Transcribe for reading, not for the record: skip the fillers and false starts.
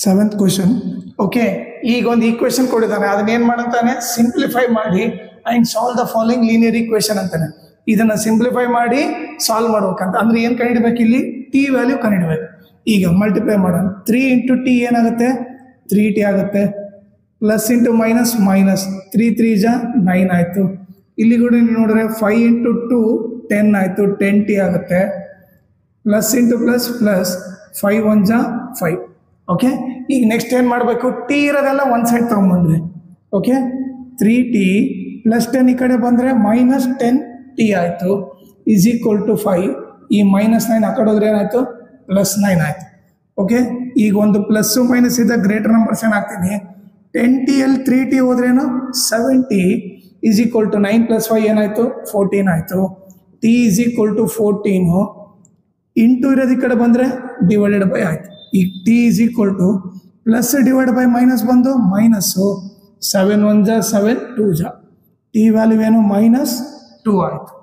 Seventh question. Okay, ಈಗ ಒಂದು equation ಕೊಡಿದ್ದಾನೆ, ಅದನ್ನ ಏನ್ ಮಾಡಂತಾನೆ, ಸಿಂಪ್ಲಿಫೈ ಮಾಡಿ and solve the following linear equation ಅಂತಾನೆ. ಇದನ್ನ ಸಿಂಪ್ಲಿಫೈ ಮಾಡಿ ಸಾಲ್ವ್ ಮಾಡ್ಬೇಕಂತ. ಅಂದ್ರೆ ಏನ್ ಕಂಡಿಡ್ಬೇಕು, ಇಲ್ಲಿ ಟಿ ವ್ಯಾಲ್ಯೂ ಕಂಡಿಡ್ಬೇಕು. ಈಗ ಮಲ್ಟಿಪ್ಲೈ ಮಾಡೋಣ. 3 ಇಂಟು ಟಿ ಏನಾಗುತ್ತೆ, 3t ಆಗುತ್ತೆ. ಪ್ಲಸ್ ಇಂಟು ಮೈನಸ್ ಮೈನಸ್, 3 3 ಜಾ 9 ಆಯ್ತು. ಇಲ್ಲಿ ಕೂಡ ನೀವು ನೋಡಿದ್ರೆ 5 ಇಂಟು 2 10 ಆಯ್ತು, 10t ಆಗುತ್ತೆ. ಪ್ಲಸ್ ಇಂಟು ಪ್ಲಸ್ ಪ್ಲಸ್ 5 1 ಜಾ 5. ಓಕೆ, ಈಗ ನೆಕ್ಸ್ಟ್ ಏನು ಮಾಡಬೇಕು, ಟಿ ಇರೋದೆಲ್ಲ ಒಂದು ಸೈಡ್ ತೊಗೊಂಬಂದ್ರಿ. ಓಕೆ, 3t ಪ್ಲಸ್ 10 ಈ ಕಡೆ ಬಂದರೆ ಮೈನಸ್ 10t ಆಯಿತು, ಈಸ್ ಈಕ್ವಲ್ ಟು 5. ಈ ಮೈನಸ್ 9 ಆ ಕಡೆ ಹೋದ್ರೆ ಏನಾಯಿತು, ಪ್ಲಸ್ 9 ಆಯಿತು. ಓಕೆ, ಈಗ ಒಂದು ಪ್ಲಸ್ಸು ಮೈನಸ್ ಇದ್ದ ಗ್ರೇಟರ್ ನಂಬರ್ಸ್ ಏನಾಗ್ತೀನಿ, 10t ಅಲ್ಲಿ 3t ಹೋದ್ರೇನು 7t is equal to 9 plus 5 ಏನಾಯಿತು 14 ಆಯಿತು. T is equal to 14 into ಇರೋದು ಈ ಕಡೆ ಬಂದರೆ ಡಿವೈಡೆಡ್ ಬೈ ಆಯಿತು. ಈಗ T is equal to plus divide by minus ಬಂದು ಮೈನಸ್ಸು 7 1 ಜಾ 7 2 ಜಾ ಟಿ ವ್ಯಾಲ್ಯೂ ಏನು -2 ಆಯಿತು.